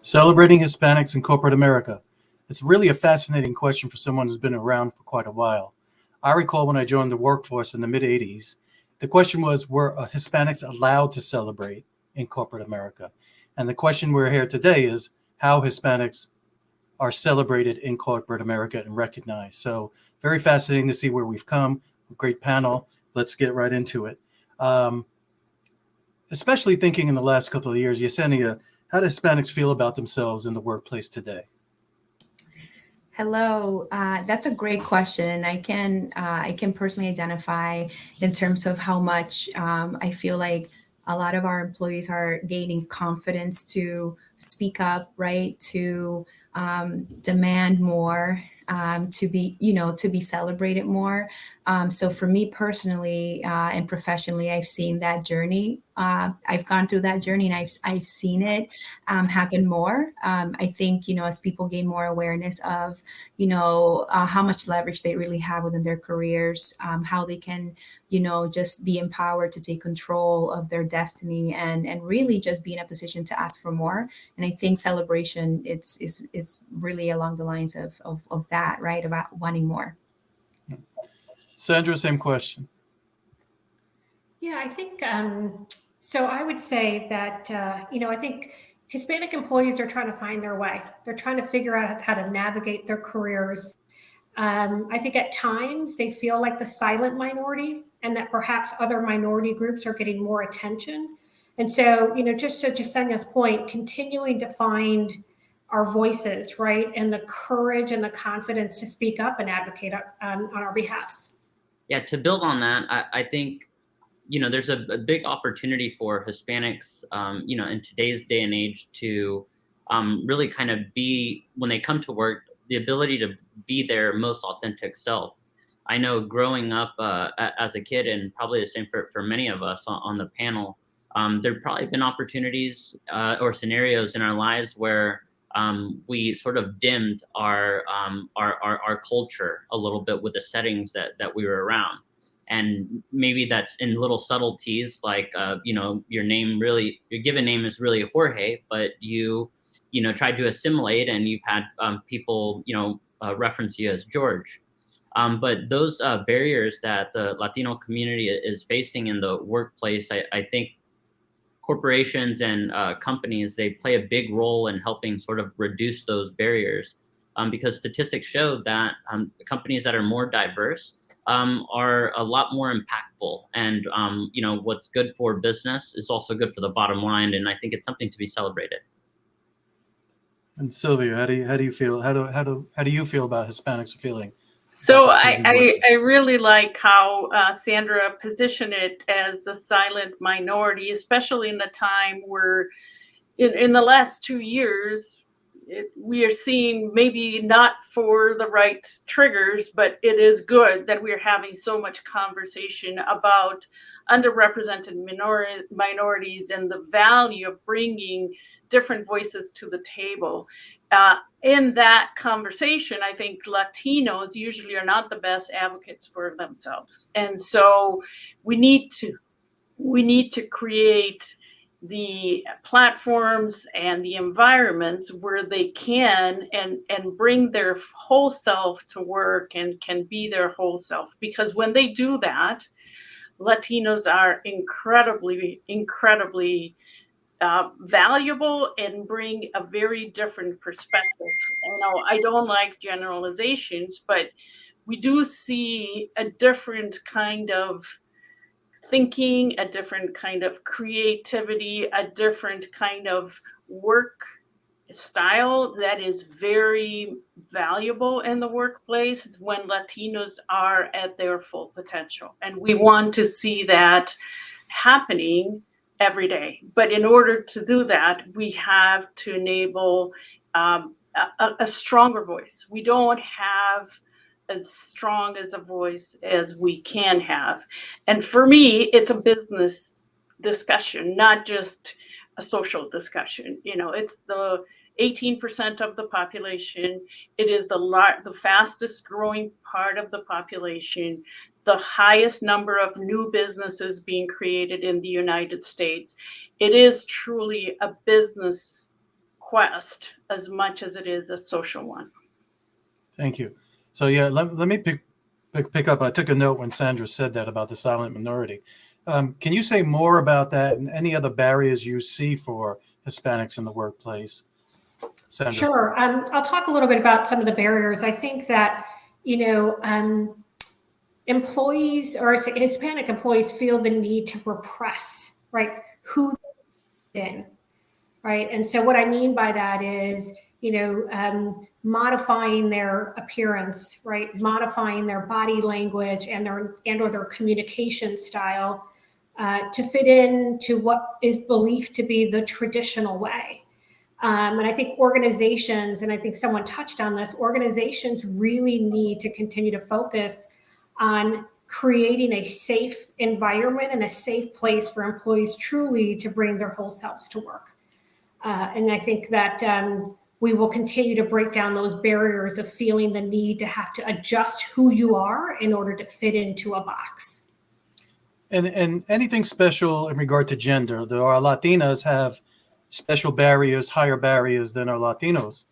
Celebrating Hispanics in corporate America. It's really a fascinating question for someone who's been around for quite a while. I recall when I joined the workforce in the mid 80s, the question was, were Hispanics allowed to celebrate in corporate America? And the question we're here today is how Hispanics are celebrated in corporate America and recognized. So very fascinating to see where we've come. Great panel. Let's get right into it. Especially thinking in the last couple of years, Yesenia, how do Hispanics feel about themselves in the workplace today? Hello, that's a great question. I can personally identify in terms of how much I feel like a lot of our employees are gaining confidence to speak up, right? To demand more, to be celebrated more. So for me personally and professionally, I've seen that journey. I've gone through that journey, and I've seen it happen more. I think as people gain more awareness of how much leverage they really have within their careers, how they can just be empowered to take control of their destiny, and really just be in a position to ask for more. And I think celebration is really along the lines of that, right? About wanting more. Sandra, same question. Yeah, I think so. I would say that I think Hispanic employees are trying to find their way. They're trying to figure out how to navigate their careers. I think at times they feel like the silent minority, and that perhaps other minority groups are getting more attention. And so, just to Jasenia's point, continuing to find our voices, right, and the courage and the confidence to speak up and advocate on our behalfs. Yeah, to build on that, I think there's a big opportunity for Hispanics, in today's day and age to really kind of be, when they come to work, the ability to be their most authentic self. I know growing up as a kid, and probably the same for many of us on the panel, there've probably been opportunities or scenarios in our lives where we sort of dimmed our culture a little bit with the settings that we were around. And maybe that's in little subtleties, like, your given name is really Jorge, but you tried to assimilate, and you've had people, reference you as George. But those barriers that the Latino community is facing in the workplace, I think corporations and companies, they play a big role in helping sort of reduce those barriers, because statistics show that companies that are more diverse are a lot more impactful, and what's good for business is also good for the bottom line, and I think it's something to be celebrated. And Silvia, how do you feel? How do you feel about Hispanics feeling? So I really like how Sandra positioned it as the silent minority, especially in the time where in the last 2 years, we are seeing, maybe not for the right triggers, but it is good that we're having so much conversation about underrepresented minorities and the value of bringing different voices to the table. In that conversation, I think Latinos usually are not the best advocates for themselves. And so we need to create the platforms and the environments where they can and bring their whole self to work and can be their whole self. Because when they do that, Latinos are incredibly valuable and bring a very different perspective. I don't like generalizations, but we do see a different kind of thinking, a different kind of creativity, a different kind of work style that is very valuable in the workplace when Latinos are at their full potential. And we want to see that happening every day. But in order to do that, we have to enable a stronger voice. We don't have as strong as a voice as we can have. And for me, it's a business discussion, not just a social discussion. It's the 18% of the population. It is the fastest growing part of the population, the highest number of new businesses being created in the United States. It is truly a business quest as much as it is a social one. Thank you. So yeah, let me pick up. I took a note when Sandra said that about the silent minority. Can you say more about that and any other barriers you see for Hispanics in the workplace? Sandra. Sure. I'll talk a little bit about some of the barriers. I think that, employees or Hispanic employees feel the need to repress, right, who they've been, right? And so what I mean by that is, modifying their appearance, right, modifying their body language and or their communication style to fit into what is believed to be the traditional way. And I think organizations, and I think someone touched on this, organizations really need to continue to focus on creating a safe environment and a safe place for employees truly to bring their whole selves to work. And I think that we will continue to break down those barriers of feeling the need to have to adjust who you are in order to fit into a box. And anything special in regard to gender? There are Latinas have special barriers, higher barriers than our Latinos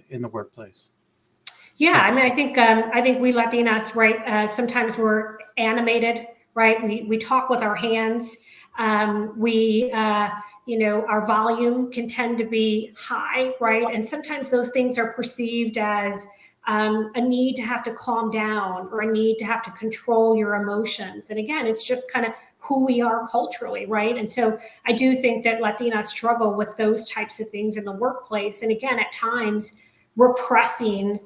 in the workplace. Yeah, I mean, I think we Latinas, right? Sometimes we're animated, right? We talk with our hands. Our volume can tend to be high, right? And sometimes those things are perceived as a need to have to calm down or a need to have to control your emotions. And again, it's just kind of who we are culturally, right? And so I do think that Latinas struggle with those types of things in the workplace. And again, at times, repressing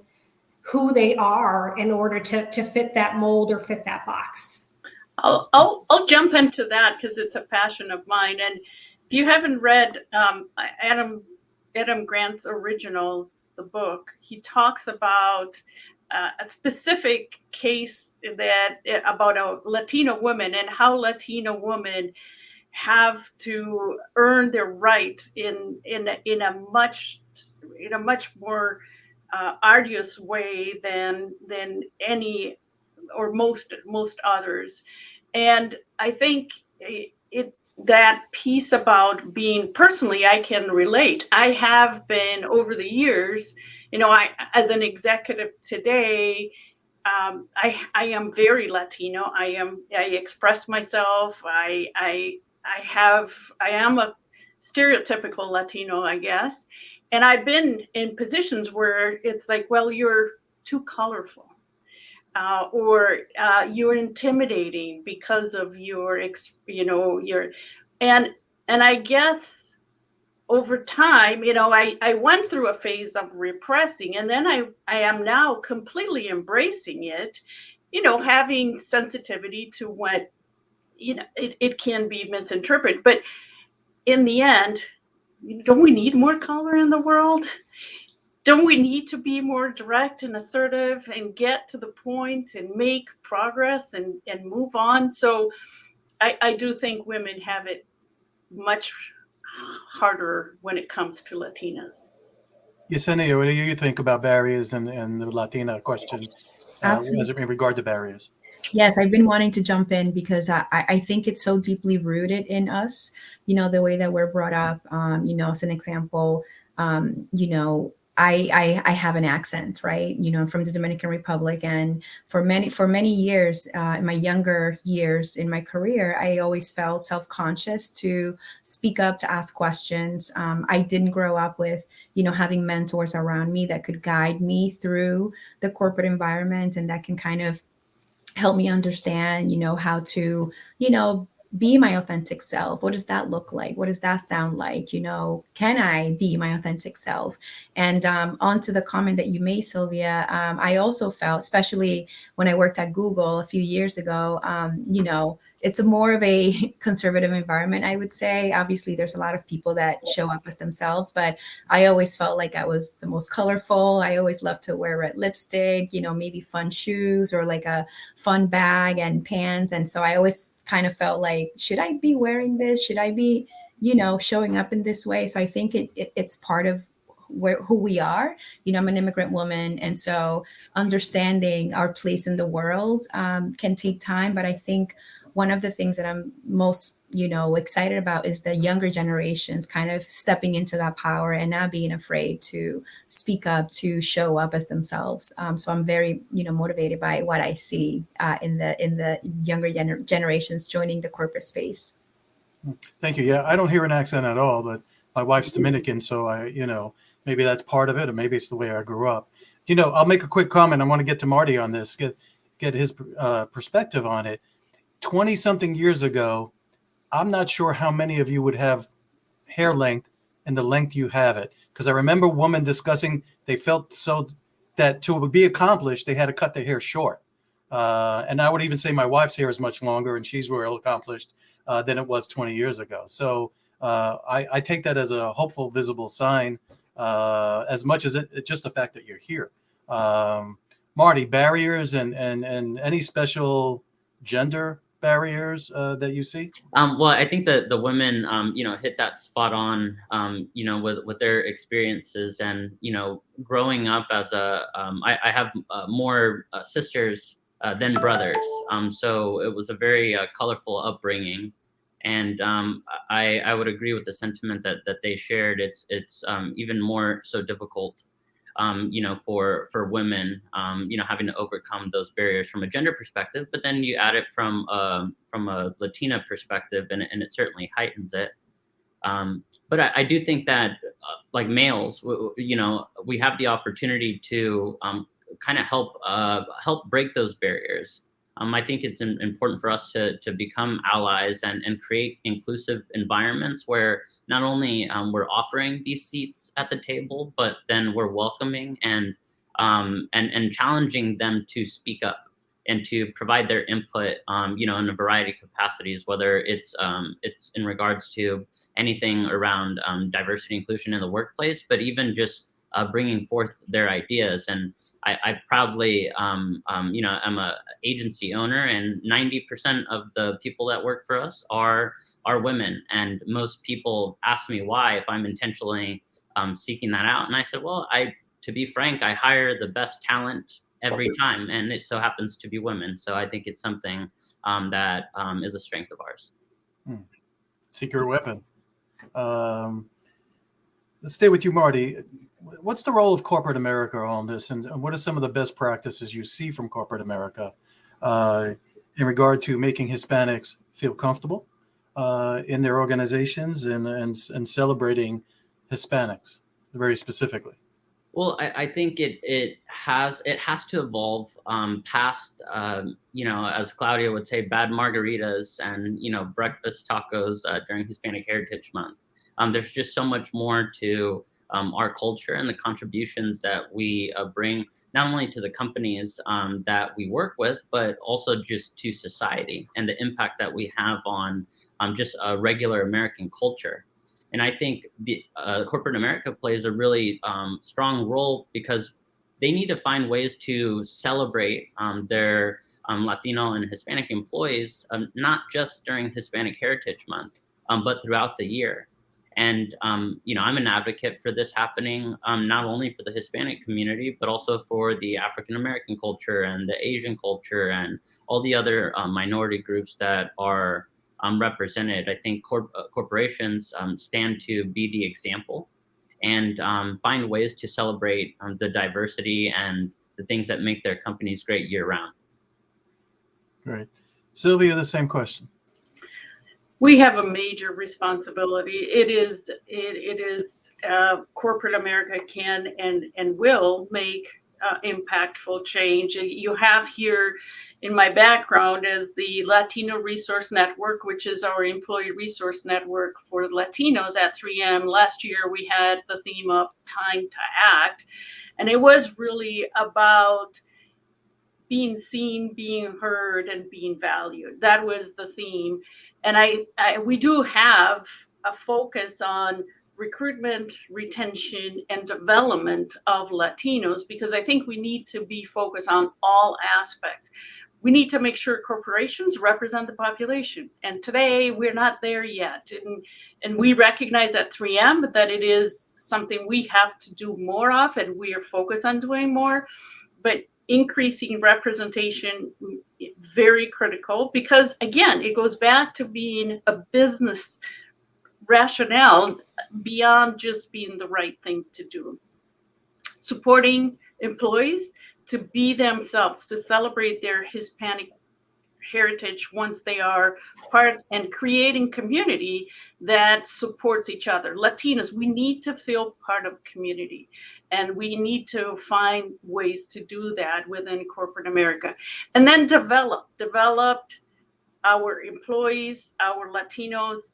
who they are in order to fit that mold or fit that box. I'll jump into that because it's a passion of mine. And if you haven't read Adam Grant's Originals, the book, he talks about a specific case about a Latino woman and how Latino women have to earn their right in a much more arduous way than any or most others. And I think that piece about being personally, I can relate. I have been over the years, I as an executive today, I am very Latino. I express myself. I am a stereotypical Latino, I guess. And I've been in positions where it's like, well, you're too colorful. Or you're intimidating because of and I guess over time, I went through a phase of repressing, and then I am now completely embracing it, having sensitivity to what, it can be misinterpreted. But in the end, don't we need more color in the world? Don't we need to be more direct and assertive and get to the point and make progress and move on? So I do think women have it much harder when it comes to Latinas. Yesenia, what do you think about barriers and the Latina question as in regard to barriers? Yes, I've been wanting to jump in because I think it's so deeply rooted in us, the way that we're brought up, as an example, I have an accent, right? I'm from the Dominican Republic. And for many years, in my younger years in my career, I always felt self-conscious to speak up, to ask questions. I didn't grow up with, having mentors around me that could guide me through the corporate environment and that can kind of help me understand, how to, be my authentic self. What does that look like? What does that sound like? Can I be my authentic self? And onto the comment that you made, Silvia, I also felt, especially when I worked at Google a few years ago, it's more of a conservative environment, I would say. Obviously, there's a lot of people that show up as themselves, but I always felt like I was the most colorful. I always loved to wear red lipstick, maybe fun shoes or like a fun bag and pants. And so I always kind of felt like, should I be wearing this? Should I be, showing up in this way? So I think it's part of who we are. I'm an immigrant woman. And so understanding our place in the world can take time. But I think one of the things that I'm most excited about is the younger generations kind of stepping into that power and not being afraid to speak up, to show up as themselves. So I'm very, motivated by what I see in the younger generations joining the corporate space. Thank you. Yeah, I don't hear an accent at all, but my wife's Dominican, so maybe that's part of it, or maybe it's the way I grew up. I'll make a quick comment. I want to get to Marty on this, get his perspective on it. 20-something years ago, I'm not sure how many of you would have hair length and the length you have it. Because I remember women discussing, they felt so that to be accomplished, they had to cut their hair short. And I would even say my wife's hair is much longer and she's well accomplished than it was 20 years ago. So I take that as a hopeful, visible sign, as much as it's just the fact that you're here. Marty, barriers and any special gender barriers that you see? Well, I think that the women, hit that spot on, with their experiences and, growing up as I have more sisters than brothers. So it was a very colorful upbringing. And I would agree with the sentiment that they shared. It's even more so difficult, for women, having to overcome those barriers from a gender perspective, but then you add it from a Latina perspective, and it certainly heightens it. But I do think that, like males, we have the opportunity to kind of help break those barriers. I think it's important for us to become allies and create inclusive environments where not only we're offering these seats at the table, but then we're welcoming and challenging them to speak up and to provide their input, in a variety of capacities, whether it's in regards to anything around diversity and inclusion in the workplace, but even just bringing forth their ideas. And I proudly, am a agency owner, and 90% of the people that work for us are women. And most people ask me why, if I'm intentionally seeking that out. And I said, well, to be frank, I hire the best talent every time, and it so happens to be women. So I think it's something that is a strength of ours. Secret weapon. Let's stay with you, Marty. What's the role of corporate America on this, and what are some of the best practices you see from corporate America in regard to making Hispanics feel comfortable in their organizations and celebrating Hispanics very specifically? Well, I think it has to evolve past, as Claudia would say, bad margaritas and, breakfast tacos during Hispanic Heritage Month. There's just so much more to our culture and the contributions that we bring, not only to the companies that we work with, but also just to society and the impact that we have on just a regular American culture. And I think the corporate America plays a really strong role because they need to find ways to celebrate their Latino and Hispanic employees, not just during Hispanic Heritage Month, but throughout the year. And, I'm an advocate for this happening, not only for the Hispanic community, but also for the African-American culture and the Asian culture and all the other minority groups that are represented. I think corporations stand to be the example and find ways to celebrate the diversity and the things that make their companies great year round. Great. Silvia, the same question. We have a major responsibility. It is corporate America can and will make impactful change. You have here in my background as the Latino Resource Network, which is our employee resource network for Latinos at 3M. Last year, we had the theme of Time to Act, and it was really about being seen, being heard, and being valued. That was the theme. And we do have a focus on recruitment, retention, and development of Latinos, because I think we need to be focused on all aspects. We need to make sure corporations represent the population. And today we're not there yet. And we recognize at 3M that it is something we have to do more of, and we are focused on doing more. But increasing representation, very critical, because again, it goes back to being a business rationale beyond just being the right thing to do. Supporting employees to be themselves, to celebrate their Hispanic heritage once they are part, and creating community that supports each other. Latinos, we need to feel part of community, and we need to find ways to do that within corporate America. And then develop our employees, our Latinos,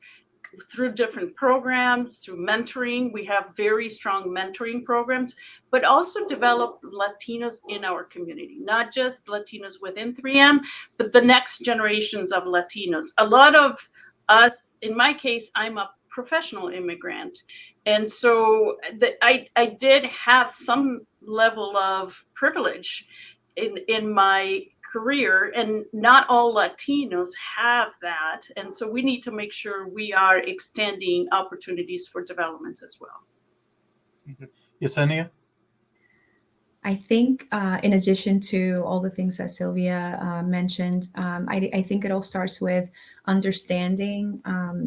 through different programs, through mentoring. We have very strong mentoring programs, but also develop Latinos in our community, not just Latinos within 3M, but the next generations of Latinos. A lot of us, in my case, I'm a professional immigrant. And so I did have some level of privilege in my career, and not all Latinos have that. And so we need to make sure we are extending opportunities for development as well. Yesenia? I think in addition to all the things that Silvia mentioned, I think it all starts with understanding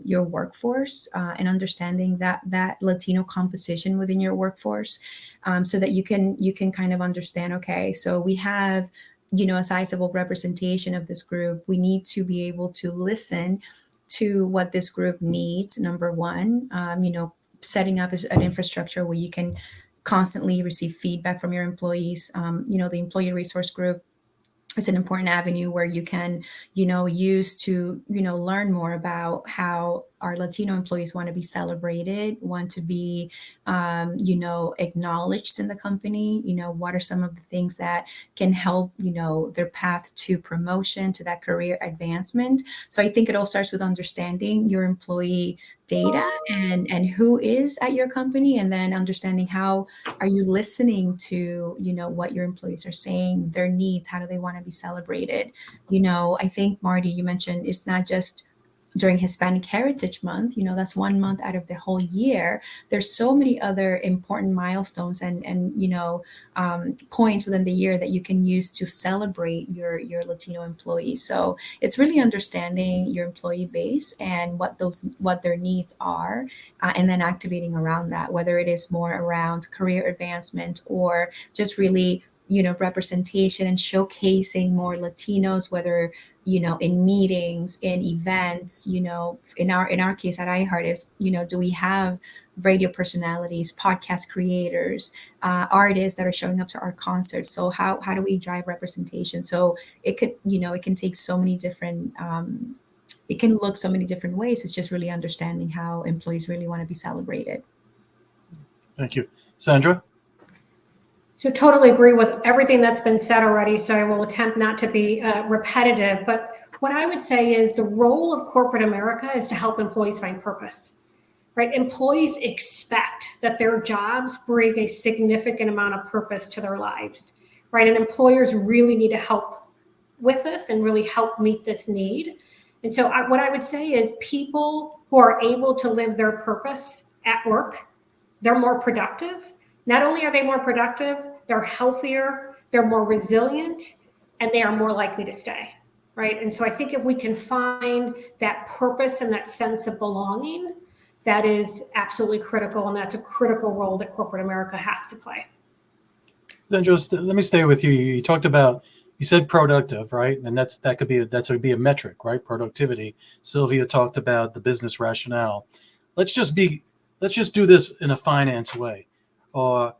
your workforce and understanding that Latino composition within your workforce, so that you can kind of understand, okay, so we have, a sizable representation of this group. We need to be able to listen to what this group needs. Number one, setting up an infrastructure where you can constantly receive feedback from your employees. The employee resource group is an important avenue where you can, use to, learn more about how our Latino employees want to be celebrated, want to be, acknowledged in the company. What are some of the things that can help, their path to promotion, to that career advancement. So I think it all starts with understanding your employee data and who is at your company, and then understanding how are you listening to, what your employees are saying, their needs, how do they want to be celebrated. I think, Marty, you mentioned it's not just during Hispanic Heritage Month, that's 1 month out of the whole year. There's so many other important milestones and points within the year that you can use to celebrate your Latino employees. So it's really understanding your employee base and what their needs are, and then activating around that, whether it is more around career advancement or just really representation and showcasing more Latinos, whether in meetings, in events, in our case at iHeart is, do we have radio personalities, podcast creators, artists that are showing up to our concerts? So how do we drive representation? So it could, it can take so many different, it can look so many different ways. It's just really understanding how employees really want to be celebrated. Thank you. Sandra? So totally agree with everything that's been said already. So I will attempt not to be repetitive. But what I would say is the role of corporate America is to help employees find purpose, right? Employees expect that their jobs bring a significant amount of purpose to their lives, right? And employers really need to help with this and really help meet this need. And so what I would say is people who are able to live their purpose at work, they're more productive. Not only are they more productive, they're healthier, they're more resilient, and they are more likely to stay, right? And so I think if we can find that purpose and that sense of belonging, that is absolutely critical, and that's a critical role that corporate America has to play. Sandra, let me stay with you. You talked about, you said productive, right? And that could be a metric, right? Productivity. Silvia talked about the business rationale. Let's just do this in a finance way. Or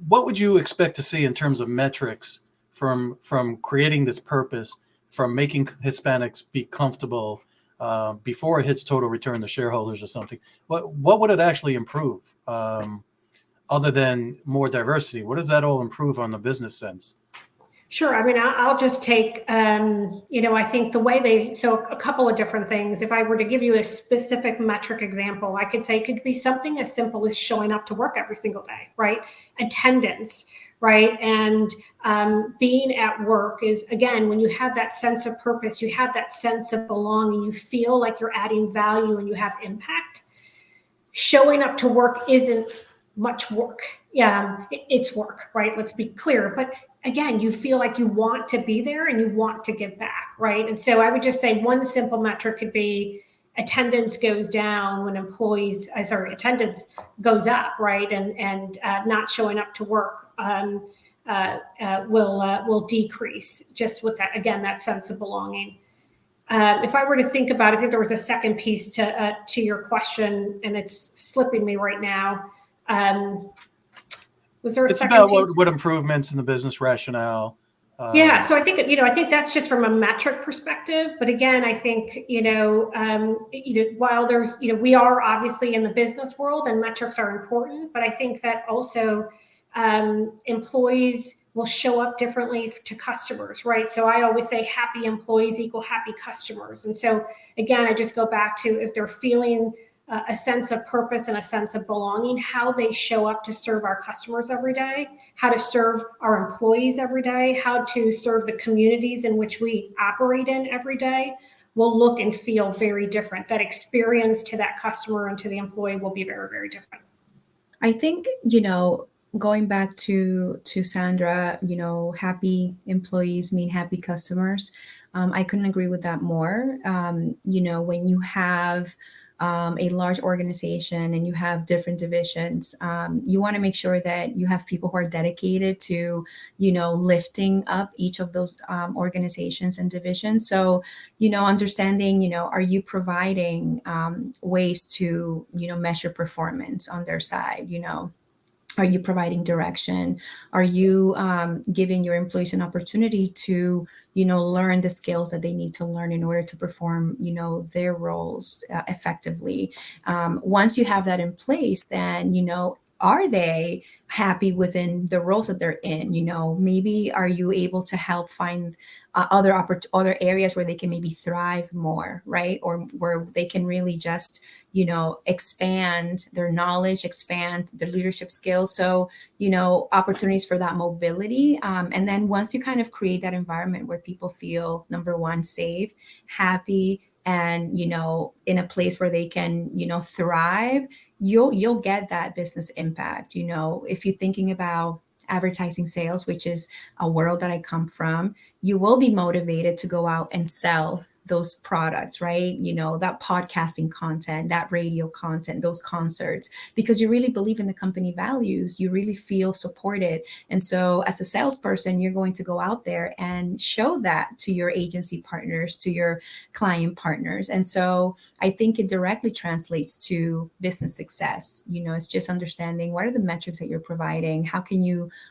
what would you expect to see in terms of metrics from creating this purpose, from making Hispanics be comfortable before it hits total return to shareholders or something? What would it actually improve other than more diversity? What does that all improve on the business sense? Sure. I mean, I'll just take, I think the way so a couple of different things. If I were to give you a specific metric example, I could say it could be something as simple as showing up to work every single day, right? Attendance, right? And being at work is, again, when you have that sense of purpose, you have that sense of belonging, you feel like you're adding value and you have impact. Showing up to work isn't much work. Yeah, it's work, right? Let's be clear. But again, you feel like you want to be there and you want to give back, right? And so I would just say one simple metric could be attendance goes down when attendance goes up, right? And not showing up to work will decrease, just with that, again, that sense of belonging. If I were to think about it, I think there was a second piece to your question, and it's slipping me right now. Was there a It's second about piece? what improvements in the business rationale. Yeah, so I think I think that's just from a metric perspective. But again, I think while there's we are obviously in the business world and metrics are important, but I think that also employees will show up differently to customers, right? So I always say happy employees equal happy customers. And so again, I just go back to if they're feeling a sense of purpose and a sense of belonging, how they show up to serve our customers every day, how to serve our employees every day, how to serve the communities in which we operate in every day will look and feel very different. That experience to that customer and to the employee will be very, very different. I think, going back to Sandra, happy employees mean happy customers. I couldn't agree with that more. When you have a large organization and you have different divisions, you want to make sure that you have people who are dedicated to, lifting up each of those organizations and divisions. So, understanding, are you providing ways to, measure performance on their side, Are you providing direction? Are you giving your employees an opportunity to, learn the skills that they need to learn in order to perform, their roles effectively? Once you have that in place, then, are they happy within the roles that they're in? Maybe are you able to help find other areas where they can maybe thrive more, right? Or where they can really just, expand their knowledge, expand their leadership skills. So, opportunities for that mobility. And then once you kind of create that environment where people feel, number one, safe, happy, and, in a place where they can, thrive, you'll get that business impact. If you're thinking about advertising sales, which is a world that I come from, you will be motivated to go out and sell those products, right? That podcasting content, that radio content, those concerts, because you really believe in the company values, you really feel supported. And so as a salesperson, you're going to go out there and show that to your agency partners, to your client partners. And so I think it directly translates to business success. It's just understanding what are the metrics that you're providing? How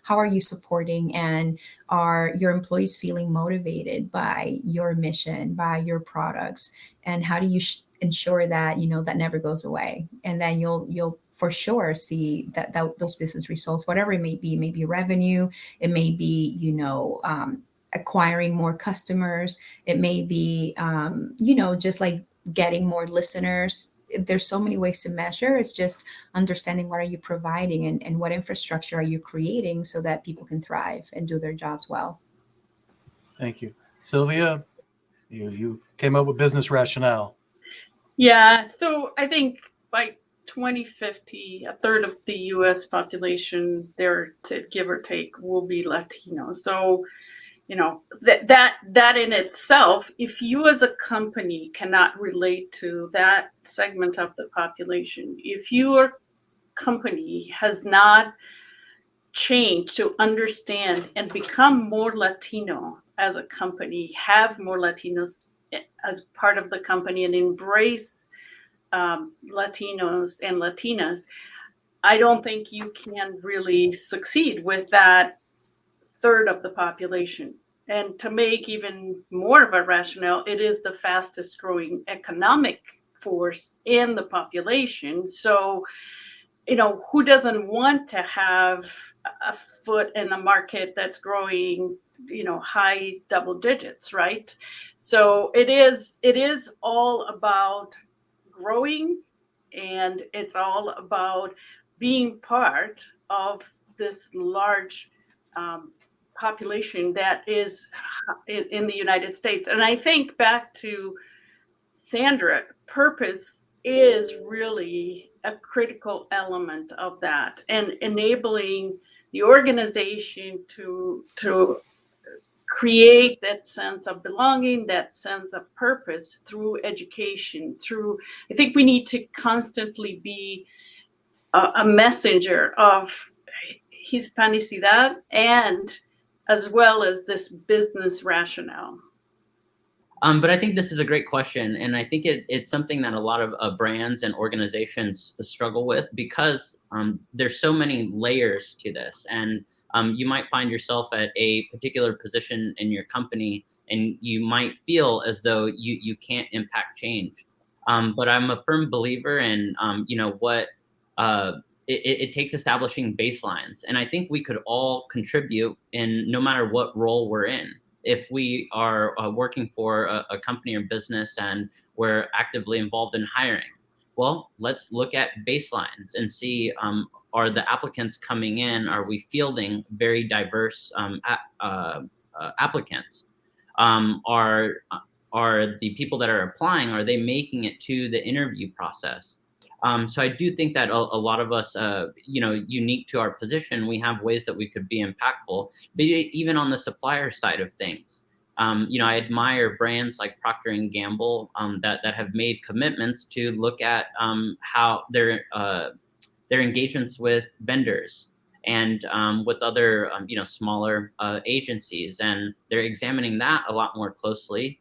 are you supporting, and are your employees feeling motivated by your mission, by your products, and how do you ensure that that never goes away? And then you'll for sure see that those business results, whatever it may be revenue, it may be acquiring more customers, it may be just like getting more listeners. There's so many ways to measure. It's just understanding what are you providing and what infrastructure are you creating so that people can thrive and do their jobs well. Thank you. Silvia, you came up with business rationale. Yeah, so I think by 2050, a third of the U.S. population, there to give or take, will be Latino. So, that in itself, if you as a company cannot relate to that segment of the population, if your company has not changed to understand and become more Latino as a company, have more Latinos as part of the company, and embrace Latinos and Latinas, I don't think you can really succeed with that third of the population. And to make even more of a rationale, it is the fastest growing economic force in the population. So, who doesn't want to have a foot in the market that's growing, high double digits, right? So it is all about growing, and it's all about being part of this large population that is in the United States. And I think back to Sandra, purpose is really a critical element of that, and enabling the organization to create that sense of belonging, that sense of purpose through education. I think we need to constantly be a messenger of Hispanicidad, and as well as this business rationale. But I think this is a great question, and I think it's something that a lot of brands and organizations struggle with, because there's so many layers to this, and you might find yourself at a particular position in your company, and you might feel as though you can't impact change. But I'm a firm believer in what it takes establishing baselines, and I think we could all contribute in no matter what role we're in. If we are working for a company or business and we're actively involved in hiring, well, let's look at baselines and see, are the applicants coming in, are we fielding very diverse applicants? Are the people that are applying, are they making it to the interview process? So I do think that a lot of us, unique to our position, we have ways that we could be impactful, but even on the supplier side of things. I admire brands like Procter & Gamble that have made commitments to look at how their engagements with vendors and with other, smaller agencies. And they're examining that a lot more closely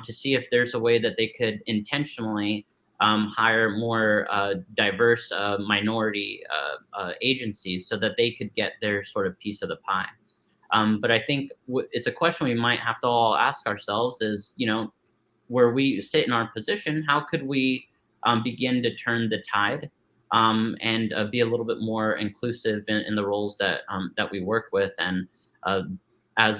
to see if there's a way that they could intentionally hire more diverse minority agencies so that they could get their sort of piece of the pie. But I think it's a question we might have to all ask ourselves is, where we sit in our position, how could we begin to turn the tide and be a little bit more inclusive in the roles that we work with? And as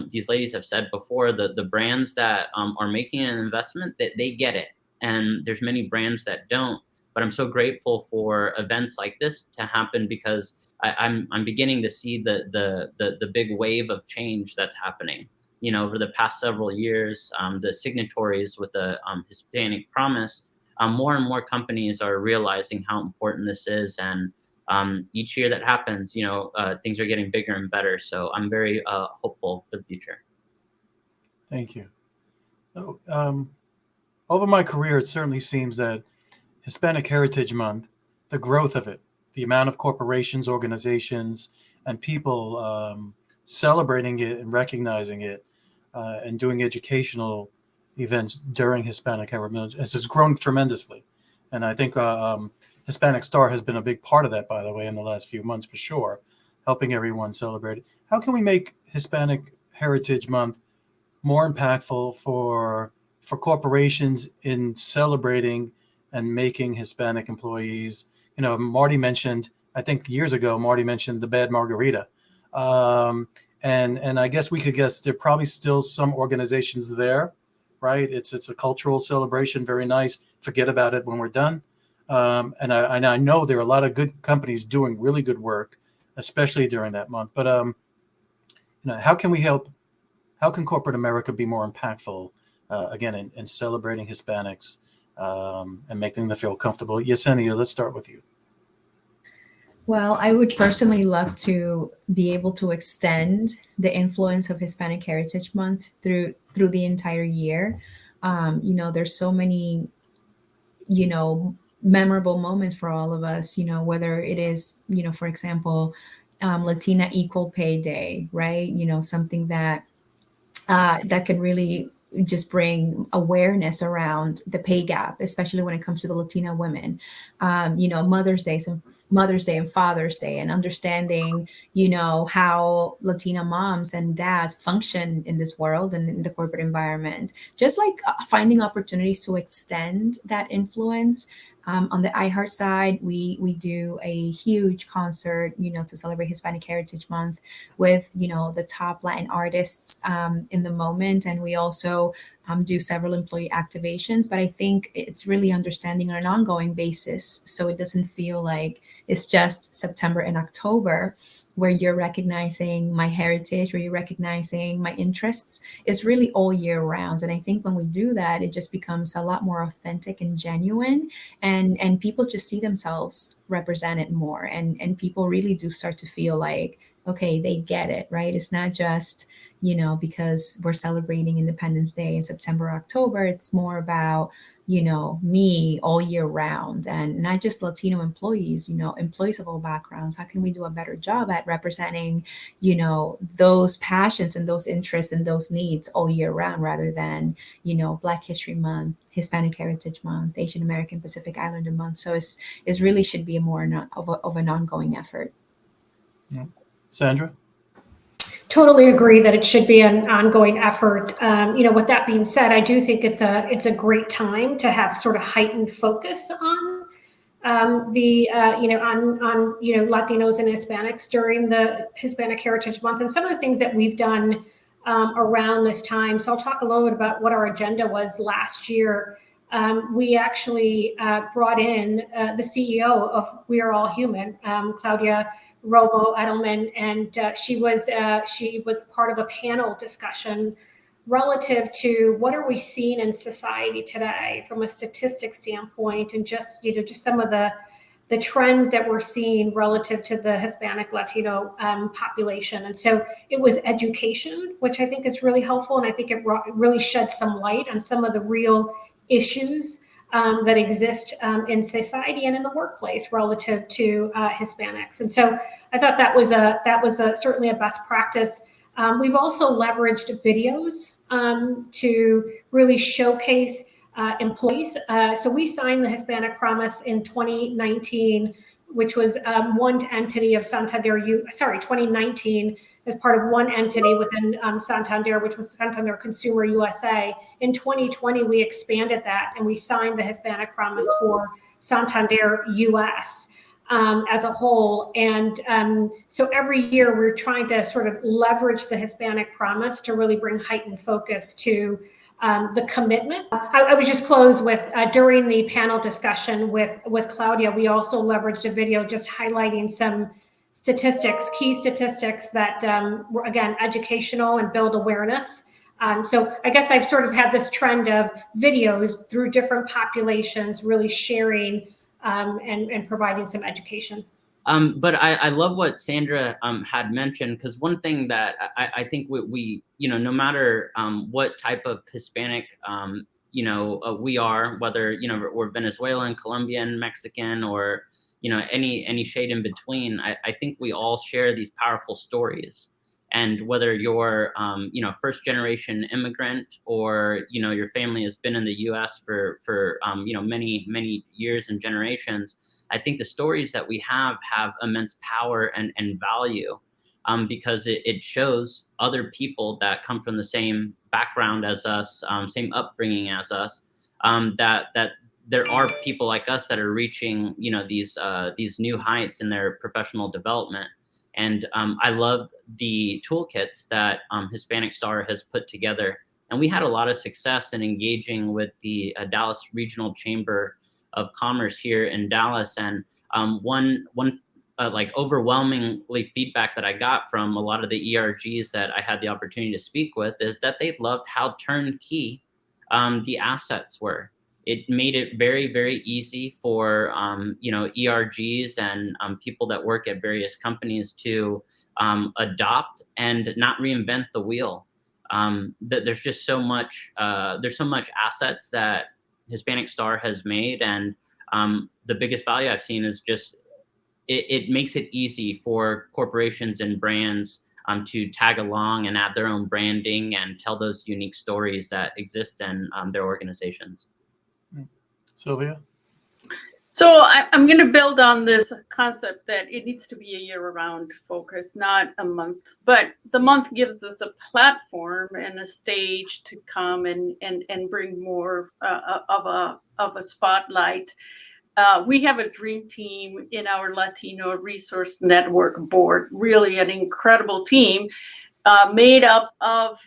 these ladies have said before, the brands that are making an investment, that they get it. And there's many brands that don't, but I'm so grateful for events like this to happen, because I'm beginning to see the big wave of change that's happening. Over the past several years, the signatories with the Hispanic Promise, more and more companies are realizing how important this is, and each year that happens, things are getting bigger and better. So I'm very hopeful for the future. Thank you. Over my career, it certainly seems that Hispanic Heritage Month, the growth of it, the amount of corporations, organizations, and people celebrating it and recognizing it and doing educational events during Hispanic Heritage Month, has grown tremendously. And I think Hispanic Star has been a big part of that, by the way, in the last few months for sure, helping everyone celebrate it. How can we make Hispanic Heritage Month more impactful for corporations in celebrating and making Hispanic employees? Marty mentioned, I think years ago, the bad margarita. And I guess we could guess there are probably still some organizations there, right? It's a cultural celebration, very nice. Forget about it when we're done. And I know there are a lot of good companies doing really good work, especially during that month. But how can we help? How can corporate America be more impactful? Again, in celebrating Hispanics and making them feel comfortable. Yesenia, let's start with you. Well, I would personally love to be able to extend the influence of Hispanic Heritage Month through the entire year. There's so many, memorable moments for all of us, whether it is, for example, Latina Equal Pay Day, right? Something that could really just bring awareness around the pay gap, especially when it comes to the Latina women. Mother's Day and Father's Day, and understanding, how Latina moms and dads function in this world and in the corporate environment. Just like finding opportunities to extend that influence. On the iHeart side, we do a huge concert, to celebrate Hispanic Heritage Month with, the top Latin artists in the moment. And we also do several employee activations. But I think it's really understanding on an ongoing basis, so it doesn't feel like it's just September and October, where you're recognizing my heritage, where you're recognizing my interests, is really all year round. And I think when we do that, it just becomes a lot more authentic and genuine, and people just see themselves represented more, and people really do start to feel like, okay, they get it, right? It's not just, because we're celebrating Independence Day in September, October. It's more about, me all year round, and not just Latino employees, employees of all backgrounds. How can we do a better job at representing, those passions and those interests and those needs all year round, rather than, Black History Month, Hispanic Heritage Month, Asian American Pacific Islander Month. So it's really should be more of an ongoing effort. Yeah. Sandra? Totally agree that it should be an ongoing effort. With that being said, I do think it's a great time to have sort of heightened focus on Latinos and Hispanics during the Hispanic Heritage Month, and some of the things that we've done around this time. So I'll talk a little bit about what our agenda was last year. We actually brought in the CEO of We Are All Human, Claudia Romo Edelman, and she was part of a panel discussion relative to what are we seeing in society today from a statistics standpoint, and just some of the trends that we're seeing relative to the Hispanic Latino population. And so it was education, which I think is really helpful, and I think it really shed some light on some of the real issues that exist in society and in the workplace relative to Hispanics. And so I thought that was certainly a best practice. We've also leveraged videos to really showcase employees. So we signed the Hispanic Promise in 2019, which was one entity of Santander. 2019 as part of one entity within Santander, which was Santander Consumer USA. In 2020, we expanded that and we signed the Hispanic Promise for Santander US as a whole. And so every year we're trying to sort of leverage the Hispanic Promise to really bring heightened focus to the commitment. I would just close with, during the panel discussion with Claudia, we also leveraged a video just highlighting some key statistics that were, again, educational and build awareness. So I guess I've sort of had this trend of videos through different populations, really sharing and providing some education. But I love what Sandra had mentioned, because one thing that I think we no matter what type of Hispanic we are, whether we're Venezuelan, Colombian, Mexican, or any shade in between, I think we all share these powerful stories. And whether you're first generation immigrant, or your family has been in the U.S. for many years and generations, I think the stories that we have immense power and value, because it shows other people that come from the same background as us, same upbringing as us, that there are people like us that are reaching these new heights in their professional development. And I love the toolkits that Hispanic Star has put together. And we had a lot of success in engaging with the Dallas Regional Chamber of Commerce here in Dallas. And one overwhelmingly feedback that I got from a lot of the ERGs that I had the opportunity to speak with is that they loved how turnkey the assets were. It made it very, very easy for ERGs and people that work at various companies to adopt and not reinvent the wheel. There's just so much assets that Hispanic Star has made, and the biggest value I've seen is just it makes it easy for corporations and brands to tag along and add their own branding and tell those unique stories that exist in their organizations. Silvia? So I'm going to build on this concept that it needs to be a year-round focus, not a month. But the month gives us a platform and a stage to come and bring more of a spotlight. We have a dream team in our Latino Resource Network board, really an incredible team made up of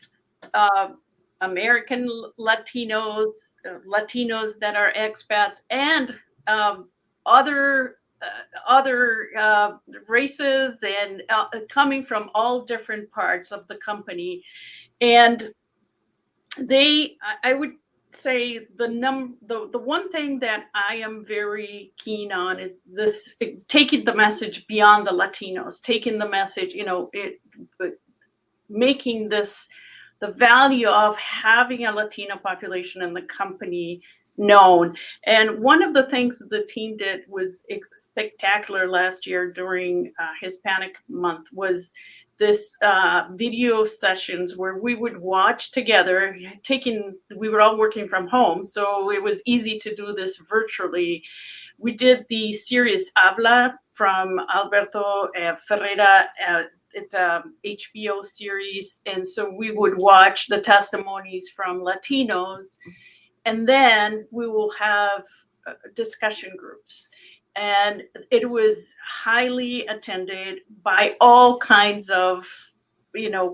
American Latinos that are expats, and other other races and coming from all different parts of the company. And I would say the one thing that I am very keen on is this, taking the message beyond the Latinos, taking the message, making this the value of having a Latino population in the company known. And one of the things that the team did was spectacular last year during Hispanic Month was this video sessions where we would watch together, we were all working from home, so it was easy to do this virtually. We did the series Habla from Alberto Ferreira. It's a HBO series. And so we would watch the testimonies from Latinos, and then we will have discussion groups. And it was highly attended by all kinds of,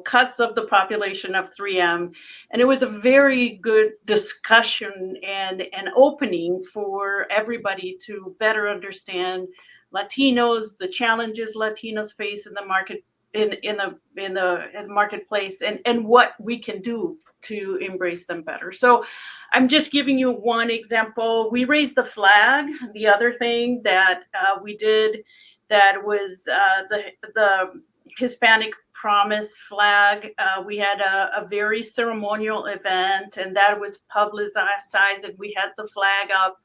cuts of the population of 3M. And it was a very good discussion and an opening for everybody to better understand Latinos, the challenges Latinos face in the market, in the marketplace, and what we can do to embrace them better. So I'm just giving you one example. We raised the flag. The other thing that we did that was the Hispanic Promise flag. We had a very ceremonial event, and that was publicized, and we had the flag up.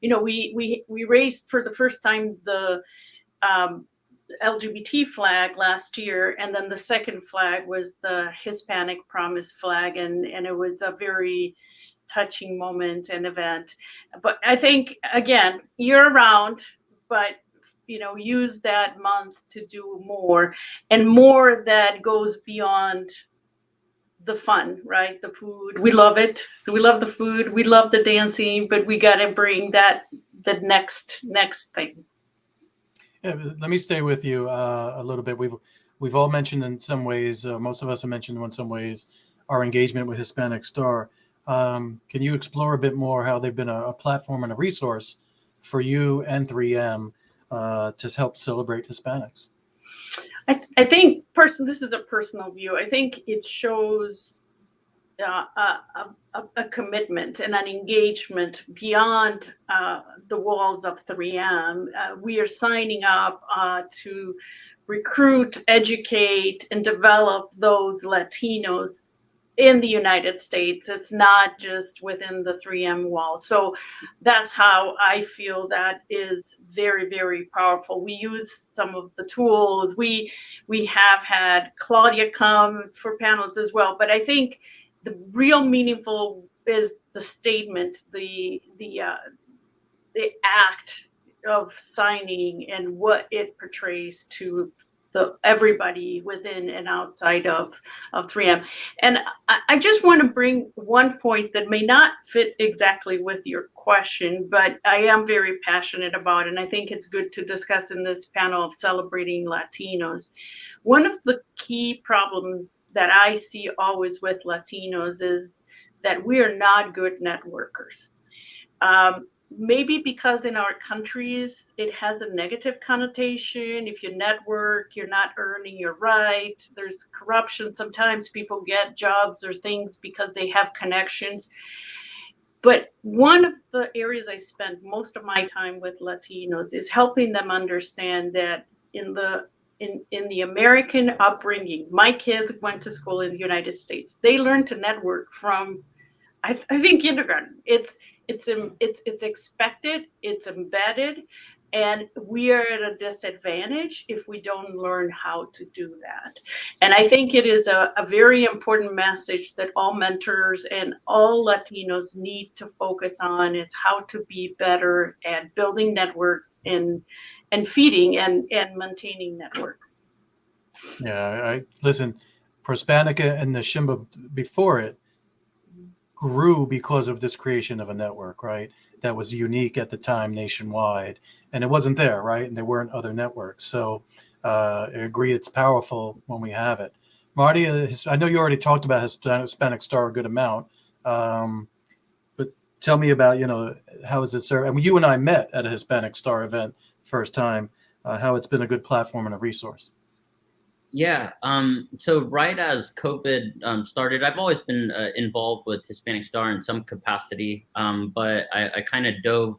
We raised for the first time the LGBT flag last year, and then the second flag was the Hispanic Promise flag, and it was a very touching moment and event. But I think, again, year round, but use that month to do more, and more that goes beyond the fun, right? The food, we love it. We love the food, we love the dancing, but we got to bring the next thing. Yeah, let me stay with you a little bit. We've all mentioned in some ways, most of us have mentioned in some ways, our engagement with Hispanic Star. Can you explore a bit more how they've been a platform and a resource for you and 3M to help celebrate Hispanics? I think, this is a personal view. I think it shows a commitment and an engagement beyond the walls of 3M. We are signing up to recruit, educate, and develop those Latinos in the United States. It's not just within the 3M walls. So that's how I feel that is very, very powerful. We use some of the tools. We have had Claudia come for panels as well. But I think the real meaningful is the statement, the act of signing and what it portrays to everybody within and outside of 3M. And I just want to bring one point that may not fit exactly with your question, but I am very passionate about, and I think it's good to discuss in this panel of celebrating Latinos. One of the key problems that I see always with Latinos is that we are not good networkers. Maybe because in our countries, it has a negative connotation. If you network, you're not earning your right. There's corruption. Sometimes people get jobs or things because they have connections. But one of the areas I spend most of my time with Latinos is helping them understand that in the American upbringing, my kids went to school in the United States. They learned to network from, I think, kindergarten. It's expected, it's embedded, and we are at a disadvantage if we don't learn how to do that. And I think it is a very important message that all mentors and all Latinos need to focus on, is how to be better at building networks and feeding and maintaining networks. Yeah, I listen, Prospanica and the Shimba before it grew because of this creation of a network, right? That was unique at the time nationwide, and it wasn't there, right? And there weren't other networks. So I agree, it's powerful when we have it. Marty, I know you already talked about Hispanic Star a good amount, but tell me about, how is it served? I mean, you and I met at a Hispanic Star event first time. how it's been a good platform and a resource. Yeah. So right as COVID started, I've always been involved with Hispanic Star in some capacity, but I kind of dove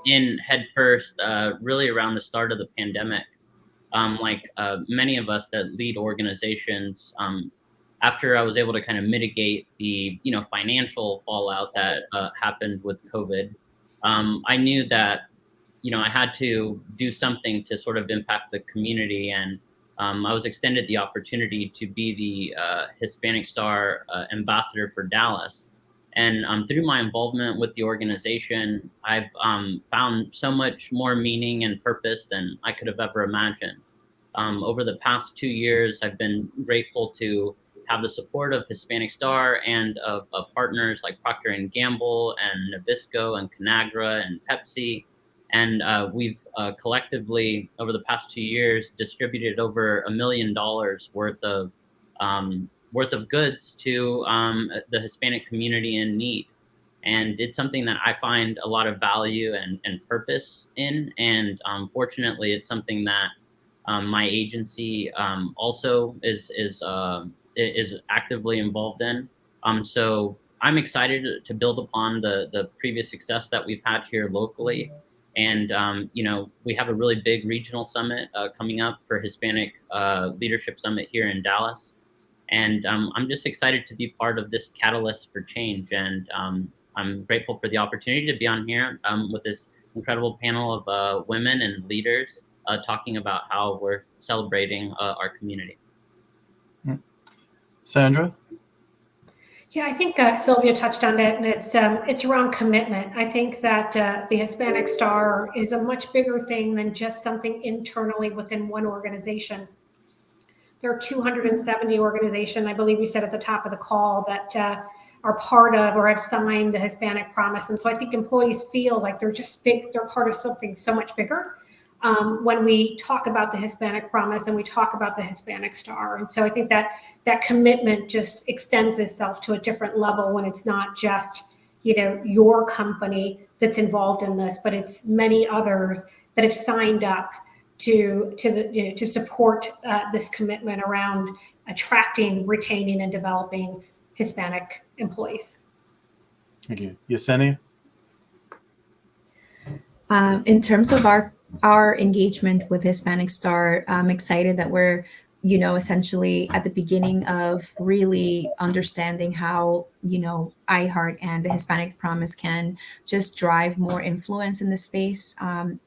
in head first, really around the start of the pandemic. Like many of us that lead organizations, after I was able to kind of mitigate the financial fallout that happened with COVID, I knew that I had to do something to sort of impact the community, and I was extended the opportunity to be the Hispanic Star ambassador for Dallas. And through my involvement with the organization, I've found so much more meaning and purpose than I could have ever imagined. Over the past 2 years, I've been grateful to have the support of Hispanic Star and of partners like Procter & Gamble and Nabisco and Conagra and Pepsi. And we've collectively, over the past 2 years, distributed over $1 million worth of goods to the Hispanic community in need. And it's something that I find a lot of value and purpose in. And fortunately, it's something that my agency also is actively involved in. So I'm excited to build upon the previous success that we've had here locally. And, we have a really big regional summit coming up for Hispanic Leadership Summit here in Dallas. And I'm just excited to be part of this catalyst for change. And I'm grateful for the opportunity to be on here with this incredible panel of women and leaders talking about how we're celebrating our community. Sandra? Yeah, I think Silvia touched on it, and it's around commitment. I think that the Hispanic Star is a much bigger thing than just something internally within one organization. There are 270 organizations, I believe you said at the top of the call, that are part of or have signed the Hispanic Promise. And so I think employees feel like they're just big, they're part of something so much bigger when we talk about the Hispanic Promise and we talk about the Hispanic Star. And so I think that commitment just extends itself to a different level when it's not just, your company that's involved in this, but it's many others that have signed up to support this commitment around attracting, retaining, and developing Hispanic employees. Thank you. Yesenia? In terms of our engagement with Hispanic Star, I'm excited that we're, essentially at the beginning of really understanding how, iHeart and the Hispanic Promise can just drive more influence in the space.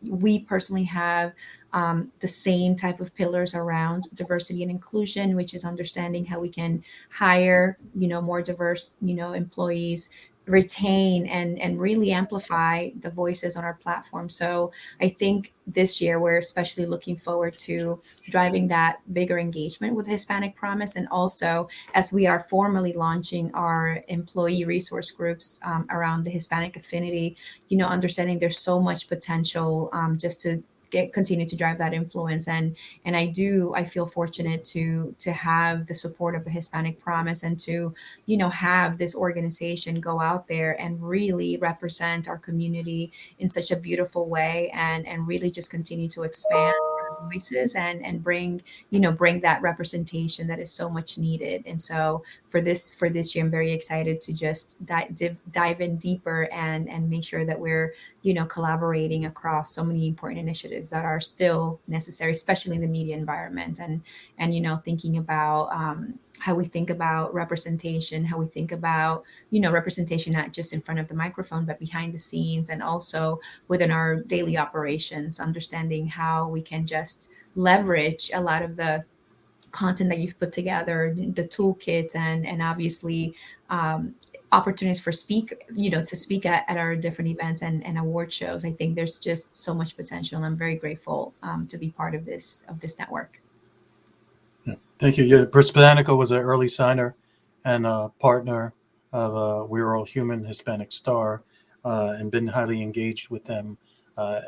We personally have the same type of pillars around diversity and inclusion, which is understanding how we can hire, more diverse, employees, retain and really amplify the voices on our platform. So I think this year we're especially looking forward to driving that bigger engagement with Hispanic Promise, and also as we are formally launching our employee resource groups around the Hispanic affinity, understanding there's so much potential just to continue to drive that influence. And I feel fortunate to have the support of the Hispanic Promise and to have this organization go out there and really represent our community in such a beautiful way, and really just continue to expand our voices and bring that representation that is so much needed. And so for this year, I'm very excited to just dive in deeper and make sure that we're collaborating across so many important initiatives that are still necessary, especially in the media environment, and thinking about how we think about representation, how we think about representation not just in front of the microphone but behind the scenes, and also within our daily operations, understanding how we can just leverage a lot of the content that you've put together, the toolkits, and obviously opportunities for to speak at our different events and award shows. I think there's just so much potential, and I'm very grateful to be part of this network. Yeah. Thank you. Yeah, Hispanico was an early signer and a partner of We're All Human Hispanic Star, and been highly engaged with them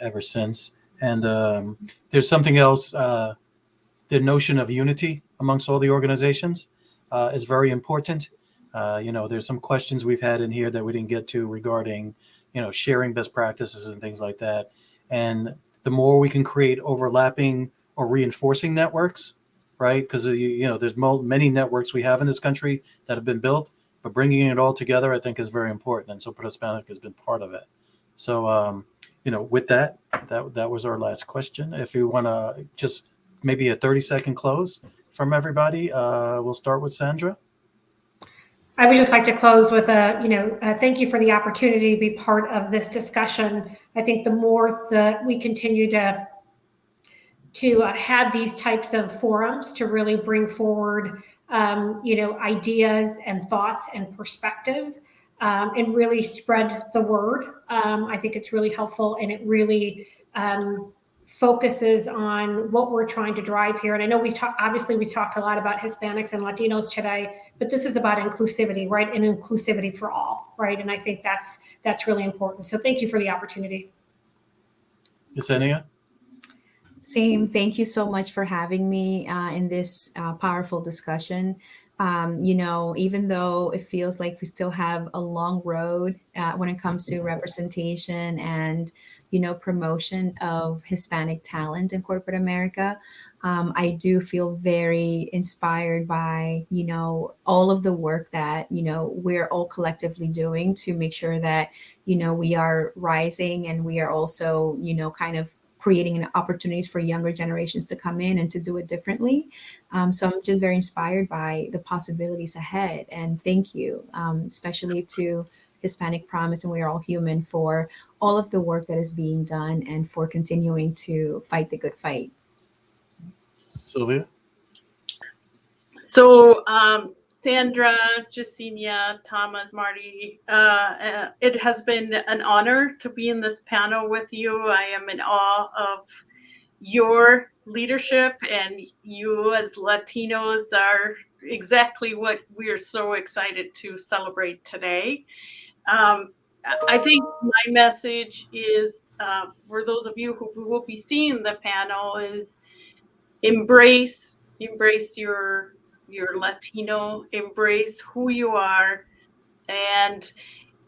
ever since. And there's something else. The notion of unity amongst all the organizations is very important. There's some questions we've had in here that we didn't get to regarding, sharing best practices and things like that. And the more we can create overlapping or reinforcing networks, right? Because there's many networks we have in this country that have been built, but bringing it all together, I think, is very important. And so Hispanic has been part of it. So, with that was our last question. If you want to just maybe a 30-second close from everybody, we'll start with Sandra. I would just like to close with thank you for the opportunity to be part of this discussion. I think the more that we continue to have these types of forums to really bring forward, ideas and thoughts and perspective, and really spread the word. I think it's really helpful, and it really focuses on what we're trying to drive here. And I know we talked a lot about Hispanics and Latinos today, but this is about inclusivity, right? And inclusivity for all, right? And I think that's really important. So thank you for the opportunity. Yesenia? Same. Thank you so much for having me in this powerful discussion. Even though it feels like we still have a long road when it comes to representation and, promotion of Hispanic talent in corporate America, I do feel very inspired by, all of the work that, we're all collectively doing to make sure that, we are rising, and we are also, kind of creating opportunities for younger generations to come in and to do it differently. So I'm just very inspired by the possibilities ahead. And thank you, especially to Hispanic Promise and We Are All Human, for all of the work that is being done and for continuing to fight the good fight. Silvia? So, Sandra, Yesenia, Thomas, Marty, it has been an honor to be in this panel with you. I am in awe of your leadership, and you as Latinos are exactly what we are so excited to celebrate today. I think my message is, for those of you who will be seeing the panel, is embrace your Latino, embrace who you are, and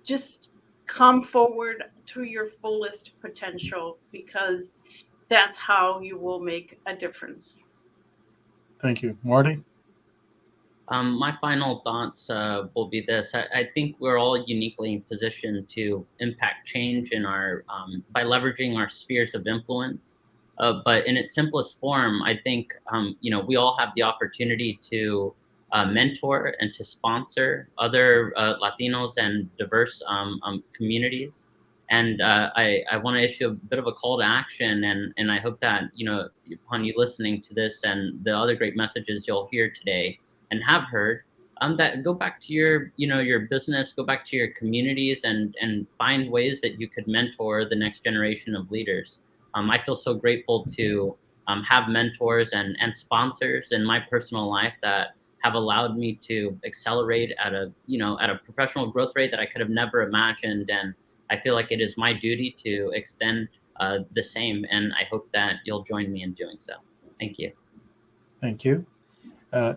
just come forward to your fullest potential, because that's how you will make a difference. Thank you. Marty? My final thoughts will be this. I think we're all uniquely positioned to impact change in our by leveraging our spheres of influence. But in its simplest form, I think we all have the opportunity to mentor and to sponsor other Latinos and diverse communities. And I want to issue a bit of a call to action, and I hope that upon you listening to this and the other great messages you'll hear today and have heard, that go back to your business, go back to your communities, and find ways that you could mentor the next generation of leaders. I feel so grateful to have mentors and sponsors in my personal life that have allowed me to accelerate at a professional growth rate that I could have never imagined. And I feel like it is my duty to extend the same. And I hope that you'll join me in doing so. Thank you. Thank you.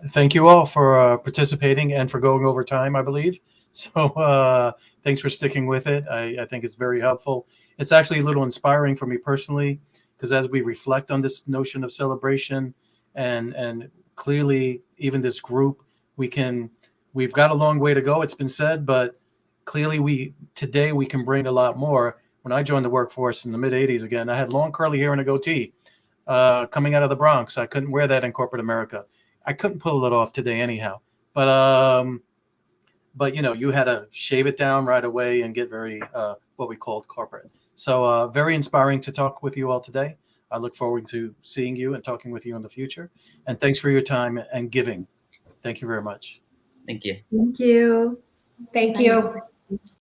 Thank you all for participating and for going over time, I believe. So thanks for sticking with it. I think it's very helpful. It's actually a little inspiring for me personally, because as we reflect on this notion of celebration and clearly even this group, we've got a long way to go, it's been said, but clearly today we can bring a lot more. When I joined the workforce in the mid-'80s again, I had long curly hair and a goatee coming out of the Bronx. I couldn't wear that in corporate America. I couldn't pull it off today anyhow. But you had to shave it down right away and get very what we called corporate. So very inspiring to talk with you all today. I look forward to seeing you and talking with you in the future. And thanks for your time and giving. Thank you very much. Thank you. Thank you. Thank you.